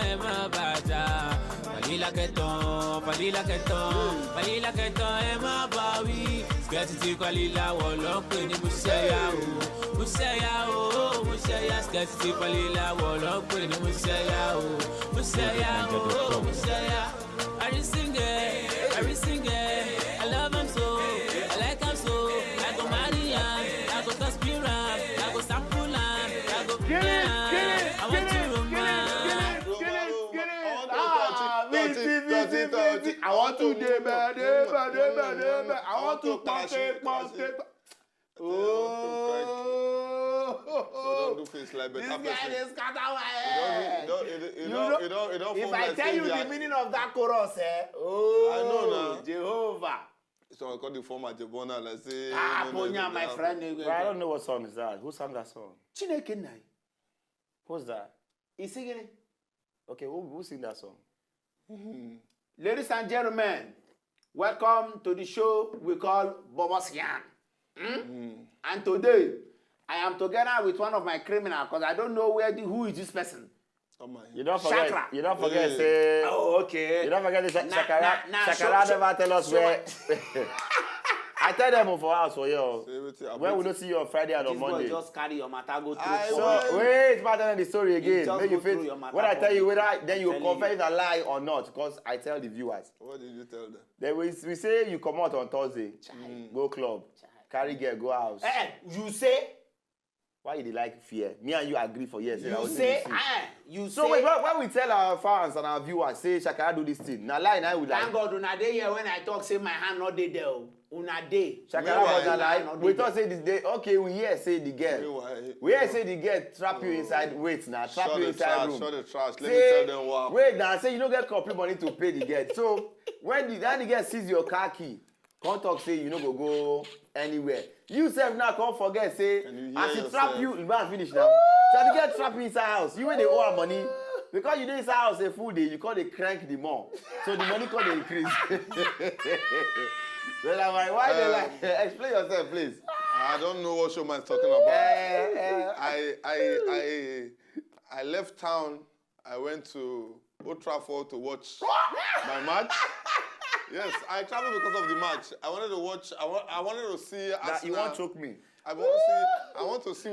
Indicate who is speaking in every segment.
Speaker 1: e ma baja. Falila keton e ma bawi. Sketty falila wolo pe ni museya o. Museya sketty falila wolo pe ni museya o. Museya. I sing it. I love him so. I like him so. I go marry him. I go conspire. I go sample him. I go
Speaker 2: Get it.
Speaker 1: I want to romance.
Speaker 2: I want to I want to pump. Oh,
Speaker 3: don't do face like
Speaker 2: this
Speaker 3: that.
Speaker 2: guy is scatter my head.
Speaker 3: You don't
Speaker 2: If I tell you the meaning of that chorus, oh,
Speaker 3: I know now.
Speaker 2: Jehovah.
Speaker 3: So I call the former Jebona, let's say.
Speaker 2: Ponya, my friend.
Speaker 4: Well, I don't know what song is that. Who sang that song?
Speaker 2: Chineke Nai.
Speaker 4: Who's that?
Speaker 2: He's singing it.
Speaker 4: Okay, who sing that song?
Speaker 2: Ladies and gentlemen, welcome to the show we call BOBOS. And today, I am together with one of my criminals because I don't know who is this person.
Speaker 3: Oh my.
Speaker 4: You don't forget.
Speaker 2: Chakra.
Speaker 4: You don't forget.
Speaker 3: Yeah.
Speaker 4: Say.
Speaker 2: Oh, okay.
Speaker 4: You don't forget the Shakara.
Speaker 2: Nah,
Speaker 4: Shakara
Speaker 2: show-
Speaker 4: never tell us
Speaker 2: show-
Speaker 4: where. I tell them for us for you.
Speaker 3: Say everything.
Speaker 4: When we don't see you on Friday and on
Speaker 2: This
Speaker 4: Monday.
Speaker 2: boy just carry your matter go through.
Speaker 3: I
Speaker 2: phone.
Speaker 3: will-
Speaker 4: So wait, man, tell the story again.
Speaker 2: just
Speaker 4: Make
Speaker 2: go
Speaker 4: you fit.
Speaker 2: through your matter
Speaker 4: When I
Speaker 2: for
Speaker 4: tell you
Speaker 2: me.
Speaker 4: whether then you
Speaker 2: Tell
Speaker 4: confess
Speaker 2: you.
Speaker 4: it's a lie or not, because I tell the viewers.
Speaker 3: What did you tell them?
Speaker 4: Then we say you come out on Thursday, go club, carry girl, go house.
Speaker 2: You say,
Speaker 4: Why you dey like fear? Me and you agree for years.
Speaker 2: you
Speaker 4: So
Speaker 2: say.
Speaker 4: wait, when we tell our fans and our viewers, say Shakara do this thing, now lie now we like.
Speaker 2: Thank God, una dey here when I talk, say my hand not dey there. Una dey.
Speaker 4: Shakara was
Speaker 2: Una
Speaker 4: like,
Speaker 2: not
Speaker 4: we
Speaker 2: dey
Speaker 4: thought say this day, okay, we hear say the girl. We hear say the girl trap you inside, wait now, trap
Speaker 3: Shut
Speaker 4: you
Speaker 3: the
Speaker 4: inside
Speaker 3: trash,
Speaker 4: room.
Speaker 3: shut the trash. Let me
Speaker 4: Say,
Speaker 3: tell them what.
Speaker 4: wait now, say you don't get complete money to pay the girl. So when the girl sees your car key, come talk say you no go anywhere. You self now can't forget say
Speaker 3: Can you hear
Speaker 4: as he
Speaker 3: yourself?
Speaker 4: trap you, you better finish now. So the girl trap you inside house, you when they owe her money. Because you dey inside house a full day, you call they crank the more. So the money call they increase. Well, I'm like, why they like explain yourself, please.
Speaker 3: I don't know what Showman is talking about. I left town. I went to Old Trafford to watch my match. Yes, I traveled because of the match. I wanted to watch. I wanted to see
Speaker 4: That
Speaker 3: Arsenal.
Speaker 4: you won't choke me.
Speaker 3: I want to see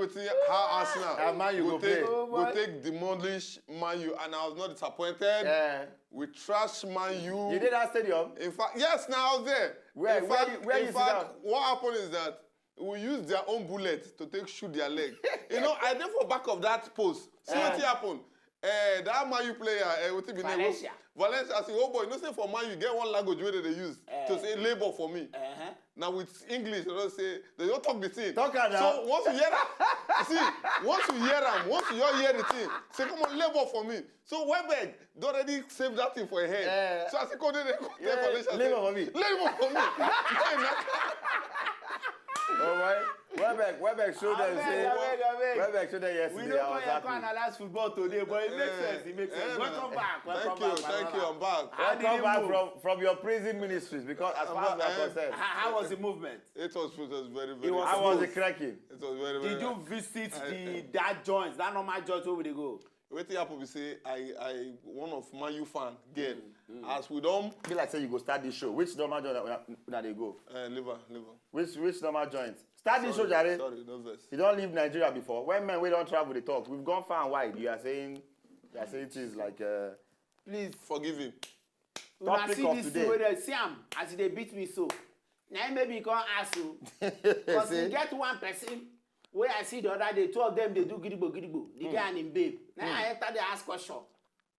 Speaker 3: how Arsenal
Speaker 4: Man U go play.
Speaker 3: go take demolish Man U, and I was not disappointed. We trashed Man U.
Speaker 4: You did that stadium?
Speaker 3: In fact, yes, now I was there.
Speaker 4: Where
Speaker 3: in
Speaker 4: you
Speaker 3: fact,
Speaker 4: sit down?
Speaker 3: what happened is that we used their own bullet to shoot their leg. You know, I did for back of that post. See what happened? That Man U player, what's be name? Valencia. I say, oh boy, you know, say for Man U, get one language where they use to say labor for me. Now with English, they don't say, they don't talk the thing.
Speaker 4: Talk now.
Speaker 3: So once you hear that, see, once you hear the thing, say, come on, labor for me. So Webeg, they already saved that thing for a head. So I say, go there, Valencia.
Speaker 4: Labor for me.
Speaker 3: Labor for me.
Speaker 4: All right. Webek showed them, say, Webek showed them yesterday.
Speaker 2: We don't know you can analyze football today, but it makes sense. It makes sense. Welcome back.
Speaker 3: Thank you, I'm back.
Speaker 4: Welcome back from your prison ministries, because as far as we are concerned.
Speaker 2: How was the movement?
Speaker 3: It was very, very
Speaker 2: was
Speaker 4: How was it cracking?
Speaker 3: It was very, very
Speaker 2: Did you visit that joint, that normal joint where they go?
Speaker 3: Wetin happen be say I one of Man U fan girl. As we don't
Speaker 4: Be like say you go start this show. Which normal joint that they go?
Speaker 3: liver.
Speaker 4: Which normal joint? Start this show, Jare.
Speaker 3: Sorry, no verse.
Speaker 4: You don't leave Nigeria before. When men we don't travel, they talk. We've gone far and wide. You are saying things like,
Speaker 3: Please forgive him.
Speaker 2: When I
Speaker 4: Topic
Speaker 2: see
Speaker 4: of
Speaker 2: this
Speaker 4: today.
Speaker 2: thing where they see am, as they beat me so. Now maybe you can't ask you. Because
Speaker 4: See?
Speaker 2: you get one person where I see the other day, two of them they do gidibo. The guy and him babe. Now I enter they ask question.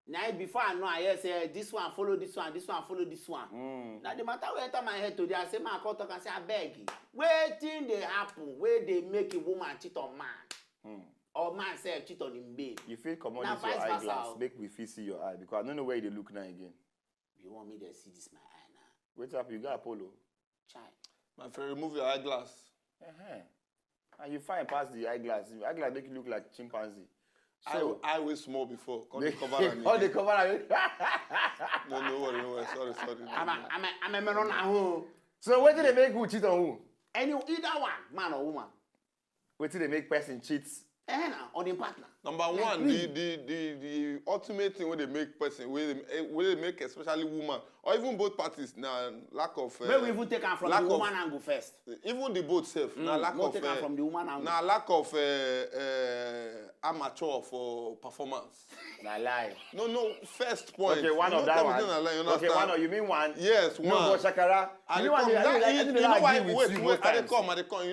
Speaker 2: Now before I know, I hear say this one follow this one, this one follow this one. Now the matter will enter my head today. I say man, I call talk and say I beg you. Wetin dey happen where they make a woman cheat on man, or man say cheat on him babe.
Speaker 4: You feel come on
Speaker 2: Now
Speaker 4: into your
Speaker 2: vice versa.
Speaker 4: eyeglass. Make me feel see your eye, because I don't know where they look now again.
Speaker 2: You want me to see this my eye now?
Speaker 4: Wait up, you got Apollo.
Speaker 2: Chai.
Speaker 3: My friend, remove your eyeglass.
Speaker 4: And you find past the eyeglass. The eyeglass make you look like chimpanzee. So
Speaker 3: I was small before. Come they cover me.
Speaker 4: oh, they cover it.
Speaker 3: No worry. Sorry.
Speaker 2: I'm a man on home.
Speaker 4: So what did they make who cheat on who?
Speaker 2: Either one, man or woman.
Speaker 4: What did they make person cheat
Speaker 2: on the partner.
Speaker 3: Number one, the ultimate thing when they make person, when they make especially woman, or even both parties, now lack of.
Speaker 2: Maybe we even take her from the woman angle first.
Speaker 3: Even the both self, now lack of.
Speaker 2: Take her from the woman angle.
Speaker 3: Now lack of amateur for performance.
Speaker 4: Na lie.
Speaker 3: No. First point.
Speaker 4: Okay, one of that one. Okay, one of you mean one?
Speaker 3: Yes, one.
Speaker 4: No, but Shakara. You know why? Wait.
Speaker 3: You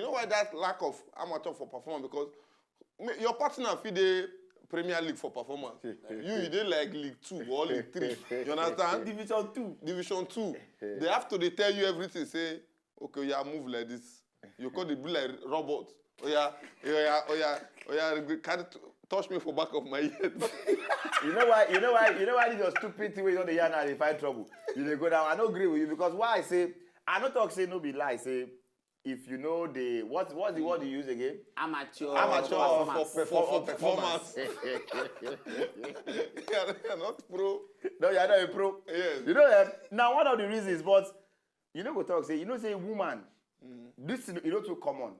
Speaker 3: know why that lack of amateur for performance? Because your partner feed the Premier League for performance. you dey like League 2 or League 3. You understand? Division 2. They have to tell you everything. Say, okay, you move like this. You call the be like robot. Oh yeah. Touch me for back of my head.
Speaker 4: You know why this is stupid thing when you know the yarn and they find trouble. You dey go down. I don't agree with you because why I say I don't talk say no be lie. Say if you know the what's the word you use again?
Speaker 2: Amateur
Speaker 3: for performance. You're not pro.
Speaker 4: No, you're not a pro.
Speaker 3: Yes.
Speaker 4: You know that now one of the reasons, but you know go talk say say woman. This is too common.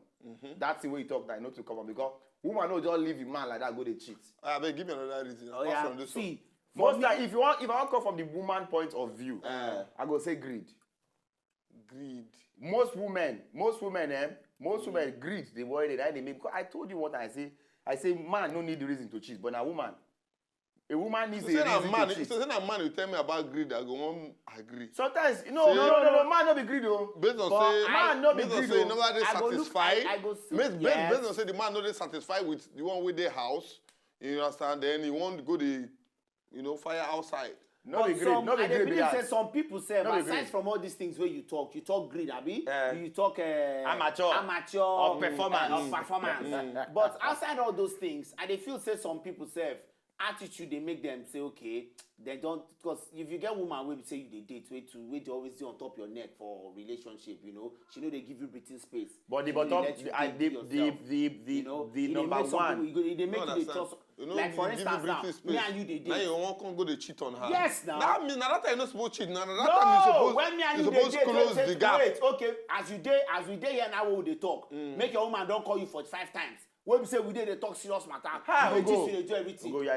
Speaker 4: That's the way you talk now, too common because woman don't just leave a man like that go they cheat.
Speaker 3: I beg give me another reason.
Speaker 2: Oh yeah.
Speaker 3: From this
Speaker 2: See,
Speaker 4: most time if I want come from the woman point of view, I go say greed.
Speaker 3: Greed.
Speaker 4: Most women, greed. They worry that they make. Because I told you what I say. I say man no need the reason to cheat, but a woman needs a reason to cheat.
Speaker 3: So a man will tell me about greed, I go on agree.
Speaker 4: Sometimes no, man no be greed though.
Speaker 3: Based on say
Speaker 4: man no be greed though.
Speaker 3: Nobody satisfied. Based on say the man not satisfied with the one with their house. You understand? Then he want to go the fire outside.
Speaker 4: No be greed. No be greed.
Speaker 2: Say some people say, aside from all these things where you talk greed, abi? You talk amateur
Speaker 4: or performance.
Speaker 2: But outside all those things, I feel say some people say attitude they make them say okay, they don't because if you get woman wey say you dey date wey they always dey on top your neck for relationship, she know they give you breathing space.
Speaker 4: But the bottom, the number one,
Speaker 2: they make you trust. Like for instance now, me and you dey date.
Speaker 3: Now you won't come go to cheat on her.
Speaker 2: Yes, now.
Speaker 3: That means that time you're not supposed to cheat. Now that
Speaker 2: time
Speaker 3: you supposed
Speaker 2: when me and you
Speaker 3: supposed to close the gap.
Speaker 2: Wait, okay. As we dey here now, we dey talk. Make your woman don't call you 45 times. When we say we dey talk serious matter, we dey do everything.
Speaker 4: You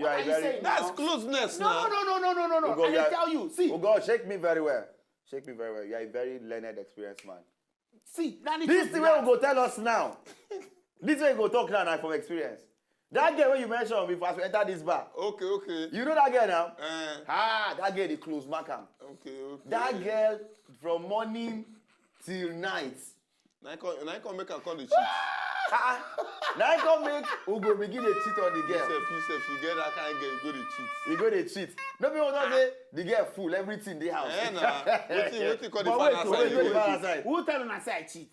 Speaker 4: are very.
Speaker 3: That's closeness.
Speaker 2: No. I dey tell you. See.
Speaker 4: Oh God, shake me very well. You are a very learned, experienced man.
Speaker 2: See,
Speaker 4: this is the way we go tell us now. This way we go talk now from experience. That girl when you mentioned before as we enter this bar.
Speaker 3: Okay.
Speaker 4: You know that girl now? That girl, the close Markham.
Speaker 3: Okay.
Speaker 4: That girl from morning till night.
Speaker 3: Now I can make her call the cheat.
Speaker 4: Now I can make Ugo begin to cheat on the girl.
Speaker 3: You get that kind of girl, you go to cheat.
Speaker 4: You go to cheat. No people don't say the girl full, everything they house.
Speaker 3: Wetin call the father side?
Speaker 2: Who tell me say I cheat?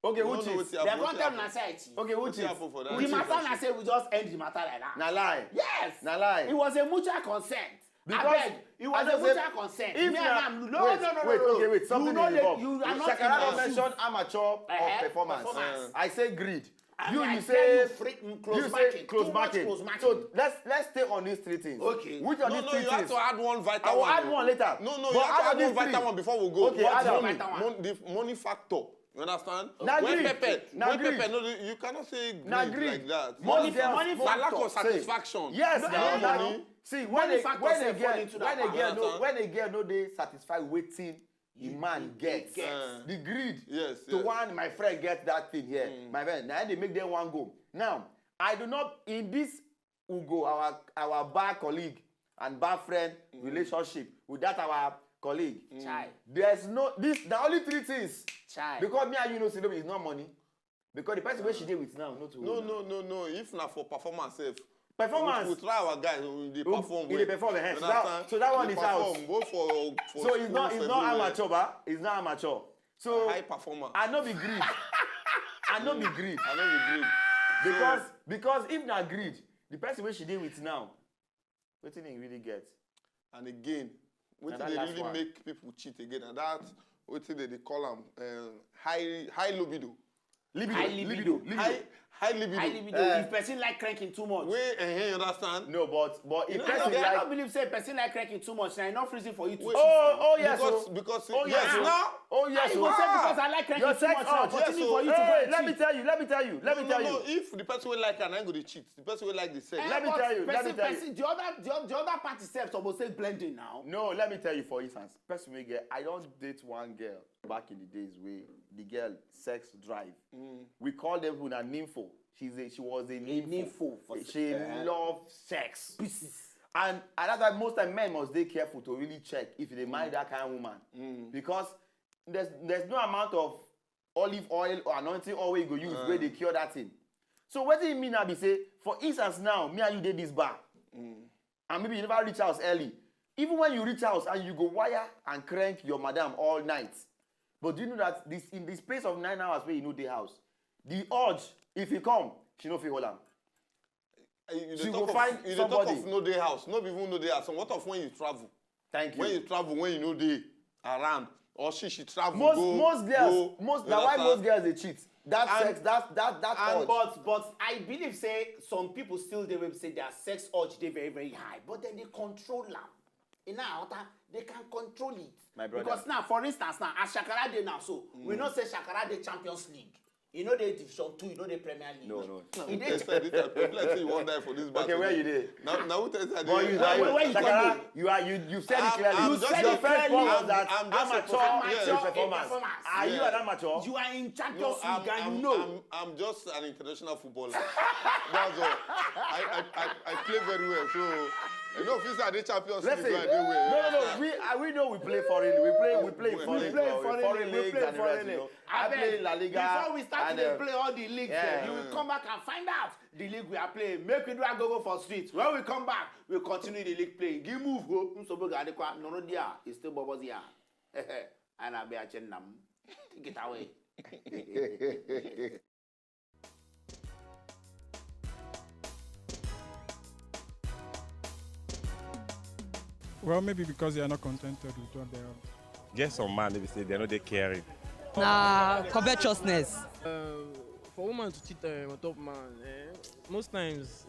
Speaker 4: Okay, who cheats?
Speaker 2: They can't tell me say I cheat.
Speaker 4: Okay, who cheats?
Speaker 2: The matter na say we just end the matter like that.
Speaker 4: Na lie.
Speaker 2: Yes.
Speaker 4: Na lie.
Speaker 2: It was a mutual consent.
Speaker 4: Because
Speaker 2: it was a mutual consent.
Speaker 4: If no. Wait. Something is involved. You are not Shakara mentioned amateur or performance. I say greed. You say close market. So let's stay on these three things.
Speaker 2: Okay.
Speaker 4: Which of these three things?
Speaker 3: You have to add one vital one.
Speaker 4: I will add one later.
Speaker 3: No, you have to add one vital one before we go.
Speaker 4: Okay, add
Speaker 3: one. The money factor. You understand?
Speaker 4: When
Speaker 3: pepper, you cannot say greed like that.
Speaker 2: Money
Speaker 3: lack of satisfaction.
Speaker 4: Yes,
Speaker 3: money.
Speaker 4: See, when a girl no dey satisfied waiting, the man gets the greed.
Speaker 3: Yes.
Speaker 4: One, my friend get that thing here. My friend, now they make them one go. Now, I do not in this Ugo, our bar colleague and bar friend relationship with that our colleague. There's no the only three things. Because me and you know it's not money. Because the person where she did with now, not to
Speaker 3: No. If not for performance,
Speaker 4: performance.
Speaker 3: We try our guys. They perform.
Speaker 4: They perform. So that one is out.
Speaker 3: So
Speaker 4: it's not amateur, but it's not amateur. So
Speaker 3: high performer.
Speaker 4: I know be greed. Because if not greed, the person where she did with now, what do you really get?
Speaker 3: And again, what they really make people cheat again, and that's what they call them high libido.
Speaker 4: Libido.
Speaker 3: High High libido.
Speaker 2: High libido. If person like cranking too much.
Speaker 3: Wait, you understand?
Speaker 4: No, but if
Speaker 3: know,
Speaker 4: person
Speaker 2: I
Speaker 4: like...
Speaker 2: don't believe say person like cranking too much. Now enough reason for you to cheat.
Speaker 4: Oh yes,
Speaker 3: because
Speaker 4: oh
Speaker 3: yes,
Speaker 4: yes,
Speaker 3: now.
Speaker 4: oh yes,
Speaker 2: You go say because I like cranking
Speaker 4: your
Speaker 2: too
Speaker 4: sex
Speaker 2: much. Now
Speaker 4: urge.
Speaker 2: continue
Speaker 3: Yes,
Speaker 2: for you to go
Speaker 4: Hey,
Speaker 2: and
Speaker 4: let
Speaker 2: cheat.
Speaker 4: me tell you.
Speaker 3: No, if the person will like and I'm going to cheat, the person will like the sex.
Speaker 4: Let me
Speaker 2: But
Speaker 4: tell you.
Speaker 2: The other party self supposed to say blending now.
Speaker 4: No, let me tell you, for instance, person may get, I don't date one girl back in the days where the girl sex drive. We call them a nympho. She was a nympho. She loved sex.
Speaker 2: Pieces.
Speaker 4: And that's why most time men must be careful to really check if they marry that kind of woman. Because there's no amount of olive oil or anointing oil you go use where they cure that thing. So what do you mean now be say, for instance now, me and you did this bar. And maybe you never reach house early. Even when you reach house and you go wire and crank your madam all night. But do you know that in the space of 9 hours where you know the house, the urge, if he come, she no fit hold am.
Speaker 3: She go find somebody. You talk of no day house, not even no day house. So what of when you travel?
Speaker 4: Thank you.
Speaker 3: When you travel, when you know they around, or she travel.
Speaker 4: Most girls, that's why most girls they cheat. That urge.
Speaker 2: But I believe say some people still they will say their sex urge they very very high, but then they control them. In our they can control it.
Speaker 4: My brother.
Speaker 2: Because now, for instance, now as Shakara Day now, so we not say Shakara Day Champions League. You know they Division 2, you know they Premier League.
Speaker 4: No.
Speaker 3: Let's say you won't die for this battle.
Speaker 4: Okay, where you did?
Speaker 3: Now who tells you?
Speaker 4: You said it clearly.
Speaker 2: You said it clearly.
Speaker 4: I'm amateur performance. Are you an amateur?
Speaker 2: You are in Champions League and you know.
Speaker 3: I'm just an international footballer. That's all. I play very well, so. You know, if it's a Champions League,
Speaker 4: no. We know we play foreign. We play in foreign leagues and the rest. You know. I play La Liga.
Speaker 2: Before we start to play all the leagues, you will come back and find out the league we are playing. Make we do a go for street. When we come back, we'll continue the league playing. Give move go. No, dia. It's still BOBOS here. And I'll be a chen nam. Take it away.
Speaker 5: Well, maybe because they are not contented with what they have.
Speaker 6: Get some man, they say they're not they caring.
Speaker 7: Nah, covetousness.
Speaker 8: For woman to cheat on top man, most times,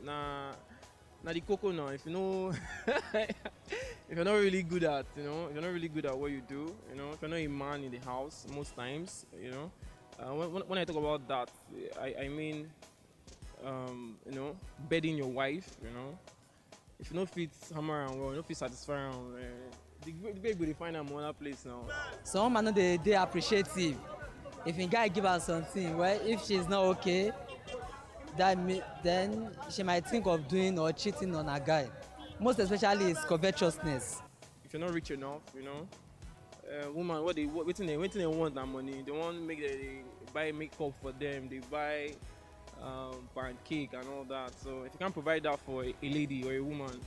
Speaker 8: na the cocoa now. If you know, if you're not really good at, if you're not really good at what you do, if you're not a man in the house, most times, when I talk about that, I mean, bedding your wife, If you don't fit hammer and well, you don't fit satisfy around, the baby will find them another place now.
Speaker 7: Some man they appreciative. If a guy give her something, well, if she's not okay, then she might think of doing or cheating on a guy. Most especially is covetousness.
Speaker 8: If you're not rich enough, woman, waiting they want that money. They want to make they buy makeup for them. They buy pancake and all that. So if you can't provide that for a lady or a woman,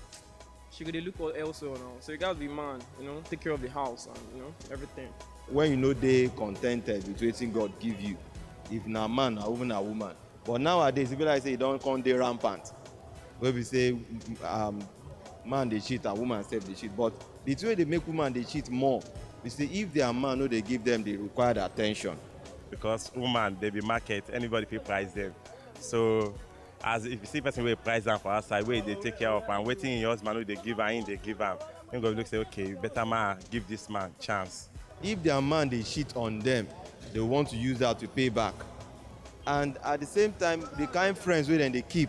Speaker 8: she could look elsewhere now. So you gotta be man, take care of the house and everything.
Speaker 6: When you know they contented with what God give you, if na man or even a woman. But nowadays, people like say you don't come they rampant. Where we say man they cheat and woman self they cheat. But the way they make woman they cheat more, we say if they are man, no they give them the required attention. Because woman they be market, anybody pay price them. So, as if you see person will price them for outside, where they take care of and waiting in your husband, they give her, they give her. You go look say, okay, better man, give this man chance. If their man they cheat on them, they want to use that to pay back. And at the same time, the kind friends where they keep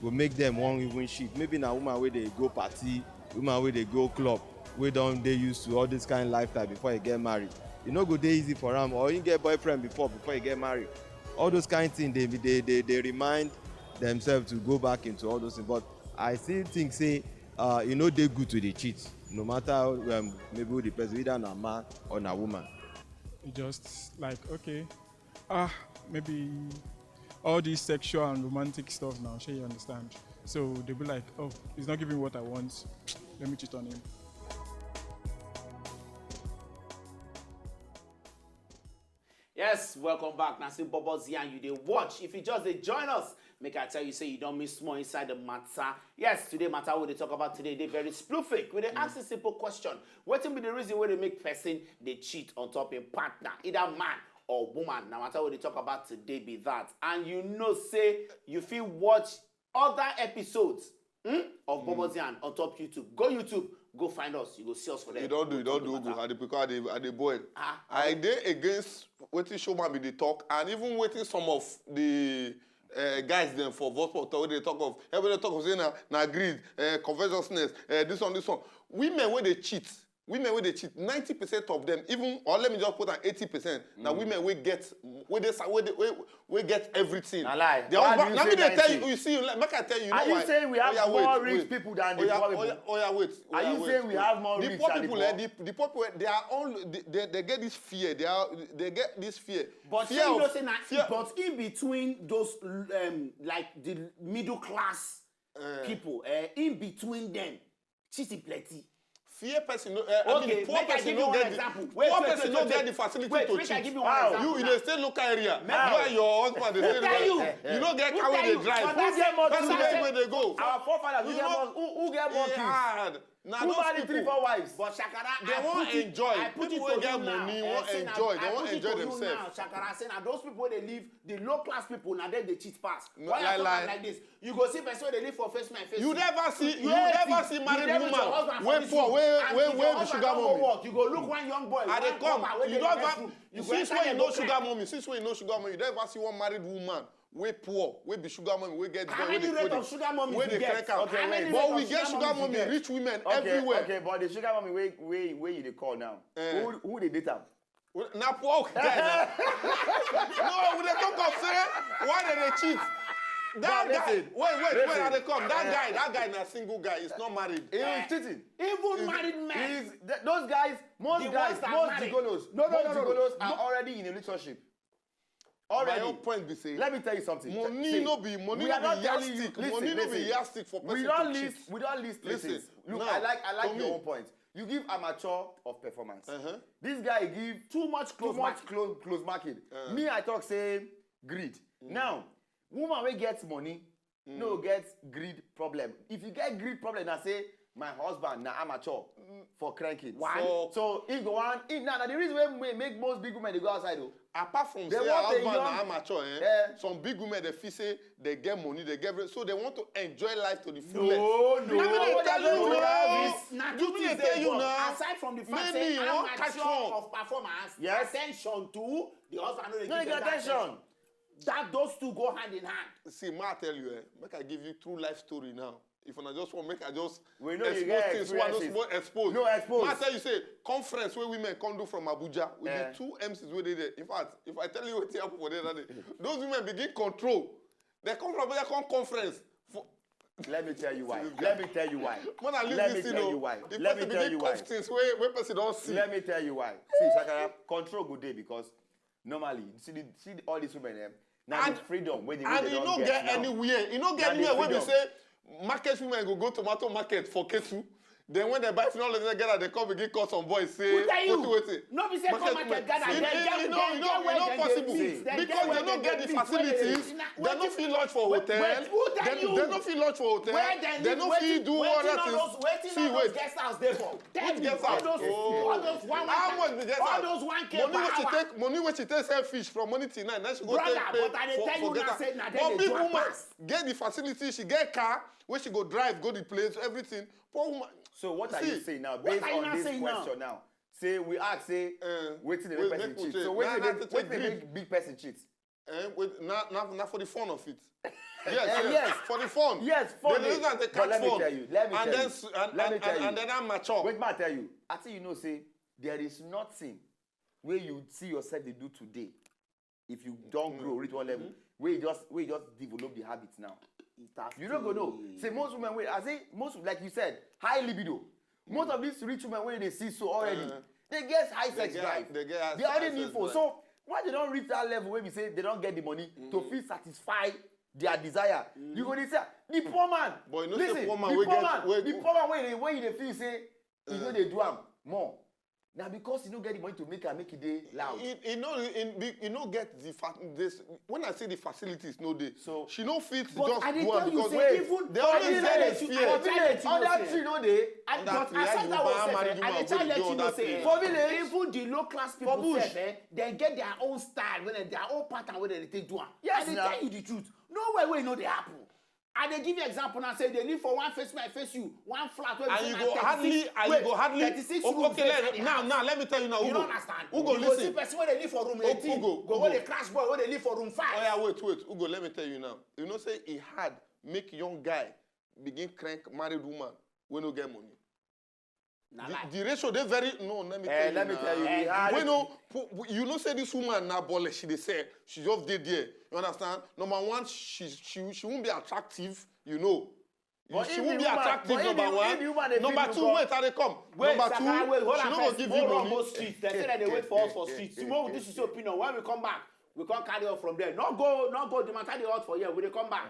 Speaker 6: will make them one even cheat. Maybe now woman where they go party, woman where they go club, where don't they used to all this kind of lifestyle before you get married. You know, go day easy for them, or you get boyfriend before you get married. All those kind of things, they remind themselves to go back into all those things. But I still think, say, they're good to the cheat, no matter maybe who the person, either a man or a woman.
Speaker 5: It's just like, okay, maybe all this sexual and romantic stuff now, sure you understand. So they'll be like, oh, he's not giving what I want, let me cheat on him.
Speaker 2: Yes, welcome back. Now, see BOBOS here and you they watch. If you just they join us, make I tell you, say you don't miss more inside the matter. Yes, today matter what they talk about today, they very specific. We they ask a simple question. What will be the reason why they make person they cheat on top a partner, either man or woman. Now matter what they talk about today be that. And you know say you feel watch other episodes of BOBOS on top YouTube. Go YouTube, go find us. You go see us for there.
Speaker 3: You don't do good. Because I dey boy. I dey against wetin showman be dey talk, and even waiting some of the guys them for vote for where they talk of everybody talk of saying na greed, covetousness, this one. Women where they cheat. 90% of them, even, or let me just put an 80%. Now women we get everything.
Speaker 4: I lie.
Speaker 3: Let me tell you. You see, make I tell you.
Speaker 4: Are you saying we have more rich people than the poor people? Are you saying we have more rich than the poor?
Speaker 3: The poor people, they are all they get this fear. They get this fear.
Speaker 2: But fear you know, say but in between those like the middle class people, in between them, cheating plenty.
Speaker 3: Fear person no. I mean, poor person no get the facility to cheat. You in a state local area, you and your husband dey stay there. You don't get car wey dey drive.
Speaker 4: Who get more
Speaker 3: children? Where they go?
Speaker 4: Our forefathers who get more kids? Who marry 3, 4 wives?
Speaker 2: But Shakara,
Speaker 3: they won't enjoy. People will get money, won't enjoy. They won't enjoy themselves.
Speaker 2: Shakara saying that those people they live, the low class people, now they cheat fast. Why are you talking like this? You go see person they live for face my face.
Speaker 3: You never see married woman. Wait for wait sugar mommy.
Speaker 2: You go look one young boy.
Speaker 3: And they come. You don't have. Since when you know sugar mommy, you don't ever see one married woman. We poor, we be sugar mommy, we get
Speaker 2: how many rate of sugar mommy
Speaker 3: we get? Okay, but we get sugar mommy, rich women everywhere.
Speaker 4: Okay, but the sugar mommy where you dey call now? Who they date am?
Speaker 3: Na poor guy. No, we dey talk of say why they cheat. That guy, wait, how they come? That guy na single guy. He's not married.
Speaker 4: He is cheating.
Speaker 2: Even married men.
Speaker 4: Those guys, most gigolos are already in a relationship. Already.
Speaker 3: My own point be saying.
Speaker 4: Let me tell you something.
Speaker 3: Money no be yardstick. Money no be yardstick for person to cheat.
Speaker 4: We don't list places. Look,
Speaker 3: now,
Speaker 4: I like your own point. You give amateur of performance. This guy give too much close market. Me, I talk say greed. Now, woman wey gets money, no get greed problem. If you get greed problem, I say my husband na amateur for cranking. So he go on. Now the reason why we make most big women they go outside though.
Speaker 3: Apart from say husband na amateur, some big women they feel say they get money, so they want to enjoy life to the fullest.
Speaker 2: No.
Speaker 3: Let me tell you now.
Speaker 2: Aside from the fact say amateur of performance, attention to the husband no get attention. That those two go hand in hand.
Speaker 3: See, ma tell you, make I give you true life story now. If I just want make I just
Speaker 4: we know
Speaker 3: expose things, expose.
Speaker 4: No expose.
Speaker 3: Ma tell you say conference where women come do from Abuja with the 2 MCs where they there. In fact, if I tell you what happened for that day, those women begin control. They come from Abuja conference.
Speaker 4: Let me tell you why. Let me tell you why.
Speaker 3: Let me tell you why.
Speaker 4: Let me tell you why.
Speaker 3: Things where person don't see.
Speaker 4: Let me tell you why. See, Shakara, control good day because normally see all these women now the freedom when they
Speaker 3: and you don't get anywhere. You don't get anywhere where we say market women go tomato market for Ketu. Then when they buy final together, they come begin call some boys say,
Speaker 2: wait. No, be say come market gather.
Speaker 3: You know possible because they don't get the facilities. They don't feel lodge for hotel. They don't feel lodge for hotel. They don't feel do all that things.
Speaker 2: See, wait. Guest house there for.
Speaker 3: Which guest house?
Speaker 2: All those one.
Speaker 3: How much the guest house?
Speaker 2: All those 1K per hour.
Speaker 3: Money which she take sell fish from money till 9. Now she go take pay for guest house. But big woman get the facility. She get car where she go drive, go the place, everything. Poor woman.
Speaker 4: So what are you saying now? Based on this question now, say we ask, say, wetin dey make person cheat. So wetin dey make big person cheat?
Speaker 3: Not for the fun of it. Yes, for the fun.
Speaker 4: Yes, fun.
Speaker 3: But let me tell you. And then I'm mature.
Speaker 4: Wait, I tell you. I think you know, say, there is nothing where you see yourself they do today. If you don't grow, reach one level, where you just develop the habits now. You don't go know. Say most women, like you said, high libido. Most of these rich women, when they see so already, they get high sex drive. They already need for. So why they don't reach that level where we say they don't get the money to feel satisfy their desire? You go to say the poor man.
Speaker 3: But you know,
Speaker 4: listen, the poor man where they feel say, you know they do more. Now because you don't get the money to make it day loud.
Speaker 3: You know get this. When I say the facilities, no day.
Speaker 4: So
Speaker 3: she no fit just
Speaker 2: But I didn't
Speaker 3: do
Speaker 2: tell
Speaker 3: it
Speaker 2: you,
Speaker 3: because
Speaker 2: say even
Speaker 3: they always say
Speaker 2: for
Speaker 3: fear.
Speaker 2: village,
Speaker 4: Other three no day.
Speaker 2: But aside that one sef, I dey try let you know say
Speaker 4: For village,
Speaker 2: even the low class
Speaker 4: for
Speaker 2: people
Speaker 4: bush,
Speaker 2: sef, they get their own style, their own pattern wey they take do am.
Speaker 4: Yes,
Speaker 2: I dey
Speaker 4: na.
Speaker 2: tell you the truth. Nowhere wey e no dey happen. I dey give you example now. Say they live for one face me, I face you, one flat.
Speaker 3: And you go hardly.
Speaker 2: 36 rooms.
Speaker 3: Okay, now let me tell you now.
Speaker 2: You
Speaker 3: Ugo.
Speaker 2: don't understand.
Speaker 3: Ugo,
Speaker 2: you
Speaker 3: listen.
Speaker 2: go see person wey dey live for room 18.
Speaker 3: Ugo,
Speaker 2: go where the crash boy wey dey live for room 5.
Speaker 3: Oh yeah, wait. Ugo, let me tell you now. You know, say it hard make young guy begin crank married woman when no get money. The ratio they very let me tell you.
Speaker 4: Let me tell you.
Speaker 3: You know say this woman now bole she dey say she just did there. You understand? Number one, she won't be attractive. You know.
Speaker 4: But
Speaker 3: She won't be attractive. Number one. Number two, wait, how they come? Number two, she not gonna give you money.
Speaker 2: Streets. They say that they wait for us for streets. Tomorrow this is your opinion. When we come back, we can't carry on from there. Not go. The matter the out for here. We dey come back.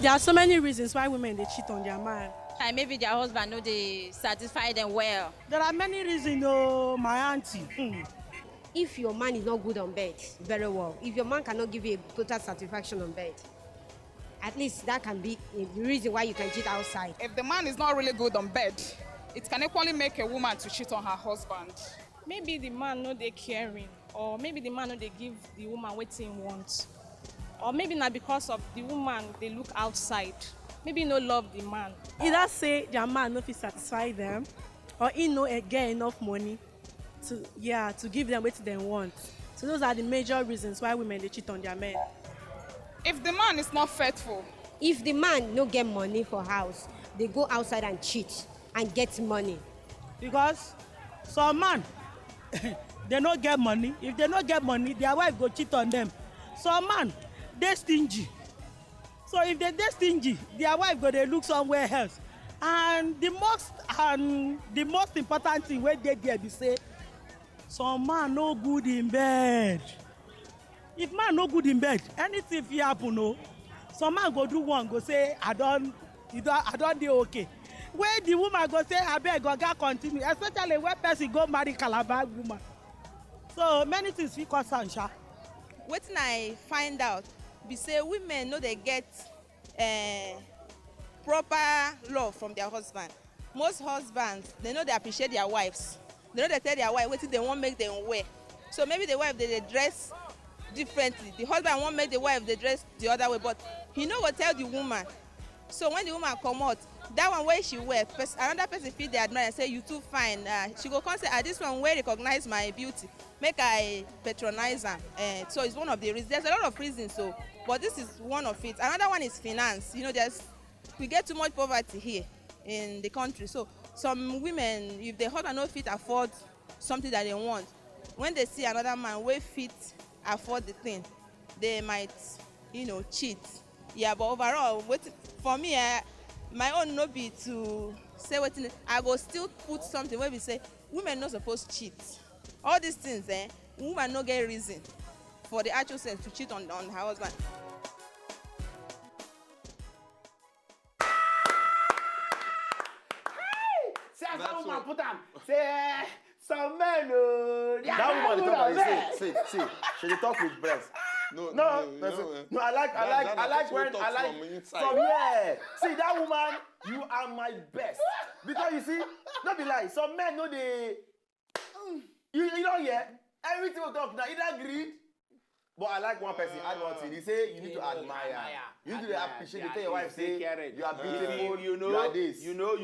Speaker 9: There are so many reasons why women they cheat on their man.
Speaker 10: And maybe their husband know they satisfy them well.
Speaker 9: There are many reasons, oh, my auntie.
Speaker 11: If your man is not good on bed, very well. If your man cannot give you a total satisfaction on bed, at least that can be the reason why you can cheat outside.
Speaker 12: If the man is not really good on bed, it can equally make a woman to cheat on her husband.
Speaker 13: Maybe the man no they caring, or maybe the man no they give the woman what he wants. Or maybe not because of the woman they look outside. Maybe no love the man.
Speaker 9: Either say their man no fit satisfy them, or he no get enough money to give them what they want. So those are the major reasons why women they cheat on their men.
Speaker 12: If the man is not faithful.
Speaker 11: If the man no get money for house, they go outside and cheat and get money.
Speaker 9: Because some man, they no get money. If they no get money, their wife go cheat on them. Some man, they stingy. So if they stingy, their wife go they look somewhere else. And the most important thing where they be say, some man no good in bed. If man no good in bed, anything fit happen, no. Some man go do one, go say, I don't do okay. Where the woman go say, I beg, go continue. Especially when person go marry Calabar woman. So many things fit cause answer.
Speaker 14: Wetin I find out be say women know they get proper love from their husband. Most husbands, they know they appreciate their wives. They know they tell their wife wetin they want make them wear. So maybe the wife they dress differently. The husband won't make the wife they dress the other way, but he know what tell the woman. So when the woman come out, that one way she wear, another person feel they admire and say you too fine. She go come say, this one wey recognize my beauty, make I patronize am. So it's one of the reasons. There's a lot of reasons, so but this is one of it. Another one is finance. You know, we get too much poverty here in the country. So some women, if the husband no fit afford something that they want, when they see another man wey fit afford the thing, they might, cheat. Yeah, but overall, for me, my own no be to say what I go still put something where we say women not supposed to cheat. All these things, woman no get reason for the actual sense to cheat on her husband.
Speaker 2: Say as that woman put am, say some men
Speaker 4: that woman dey talk like say she dey talk with breast. No, I like when from here. See that woman, you are my best. Because you see, not be lie, some men know they you don't hear everything we talk now, either greed. But I like one person, add one thing. He say you need to admire. You need to appreciate. You tell your wife, say you are beautiful, you are this.
Speaker 2: You know.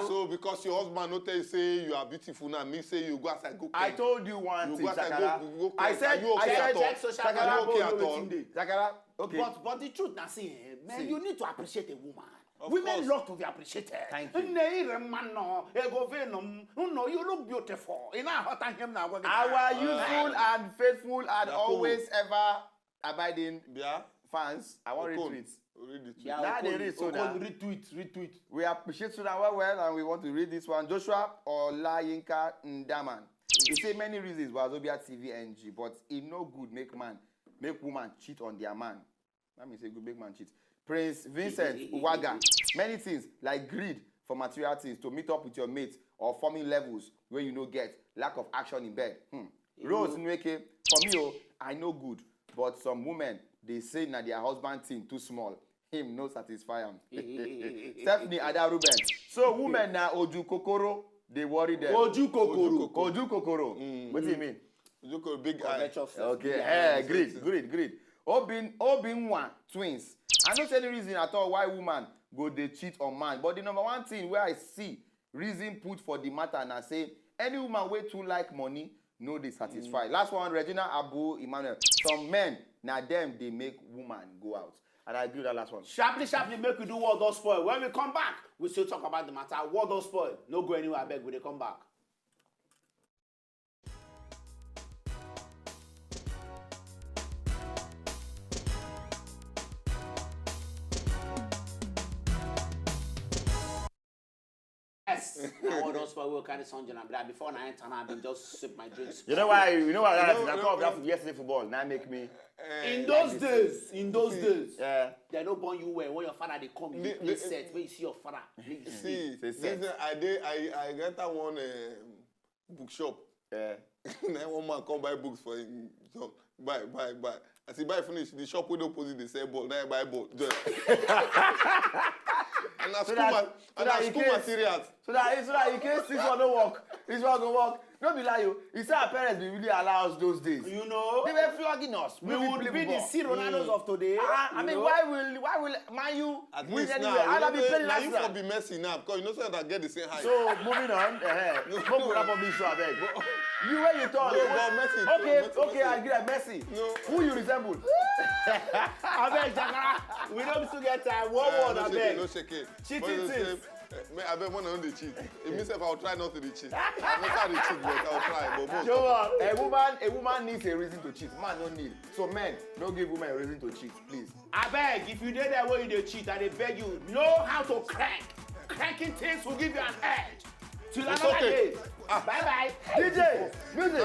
Speaker 3: So because your husband no tell you say you are beautiful now, me say you go outside go.
Speaker 4: I told you one thing, Zakara.
Speaker 3: I said you okay at all?
Speaker 4: Zakara,
Speaker 3: okay at all?
Speaker 4: Zakara, okay.
Speaker 2: But the truth now, see, man, you need to appreciate a woman.
Speaker 3: Of
Speaker 2: Women
Speaker 3: course.
Speaker 2: love to be appreciated.
Speaker 4: Thank you.
Speaker 2: You look beautiful.
Speaker 4: Our youthful and faithful and always ever abiding fans. I want retweets.
Speaker 3: Read it.
Speaker 4: Now they read so now.
Speaker 2: Retweet.
Speaker 4: We appreciate Sudan well and we want to read this one. Joshua Olayinka Ndaman. He say many reasons Wazobia TV NG, but it no good make man make woman cheat on their man. That means a good make man cheat. Prince Vincent Uwaga. Many things like greed for material things to meet up with your mate or forming levels where you no get. Lack of action in bed. Rose Nweke, for me, I know good, but some women, they say that their husband thing too small. Him no satisfy him. Stephanie Ada Ruben. So women now Oju Kokoro, they worry them. Oju Kokoro. What do you mean?
Speaker 3: Oju Kokoro, big eye.
Speaker 4: Okay, great. Obinwa twins. I don't see any reason at all why woman go they cheat on man. But the number one thing where I see reason put for the matter and I say any woman way too like money, no they satisfy. Last one, Regina Abu Emmanuel. Some men, now them they make woman go out. And I agree with that last one.
Speaker 2: Sharply, make we do what don't spoil. When we come back, we still talk about the matter. What don't spoil. No go anywhere, I beg, when they come back. Yes. Now what don't spoil, we'll carry Sanjay and Black. Before I enter, I've been just sip my drinks.
Speaker 4: You know why? I thought of that yesterday football. Now make me.
Speaker 2: In those days, yeah, they don't born you well. When your father they come, you play set. When you see your father,
Speaker 3: see, I get that one bookshop. Yeah. Then one man come buy books for him. Buy. As he buy finish, the shop with opposite they sell ball. Now I buy ball. And I school materials.
Speaker 4: So that in case this one don't work, Don't be like you. It's our parents they really allow us those days.
Speaker 2: You know,
Speaker 4: they were flogging us.
Speaker 2: We would be the C Ronaldos of today.
Speaker 4: I mean, why will Man U win anyway? I'll be playing last
Speaker 3: year. You for be messy now because you know so that get the same height.
Speaker 4: So moving on. Go put up on this show, I beg. You where you talk? Okay, I agree. Messi. No. Who you resemble?
Speaker 2: I beg, Jagara. We don't still get time. One word, I beg.
Speaker 3: No shake it.
Speaker 2: Cheating things.
Speaker 3: I bet one on the cheat. It means if I'll try not to cheat. I'm not trying to cheat, but I'll try.
Speaker 4: But a woman needs a reason to cheat. Man don't need. So men, don't give women a reason to cheat, please.
Speaker 2: I beg, if you did that way you cheat, I beg you, know how to crank. Cranking things will give you an edge. Till another day. Bye-bye.
Speaker 4: DJ, music.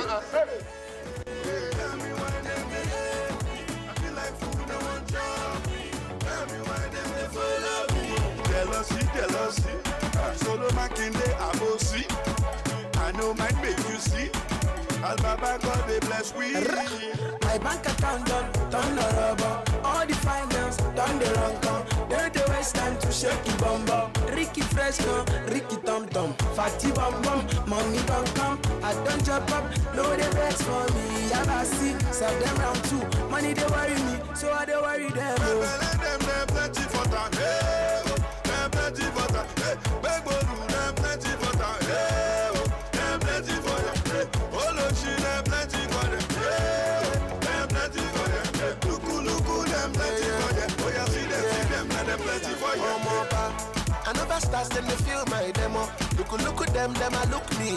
Speaker 15: Jealousy, solo makinde abosi. I know might make you see. Al Baba God they bless we.
Speaker 16: My bank account done the rubber. All the finance done the wrong come. Don't the waste time to shake the bum bum. Ricky Fresco, Ricky Tom Tom, Fatty Bum Bum, money don't come. I don't jump up, no they vex for me. I see, serve them round two. Money they worry me, so I they worry them.
Speaker 15: Them plenty for time. Them plenty for time. Beg Bodu, them plenty for time. Them plenty for them. Olochi, them plenty for them. Them plenty for them. Luku, them plenty for them. Oh yeah, see them, them plenty for you.
Speaker 16: I never start, then they feel my demo. Look at them, I look me,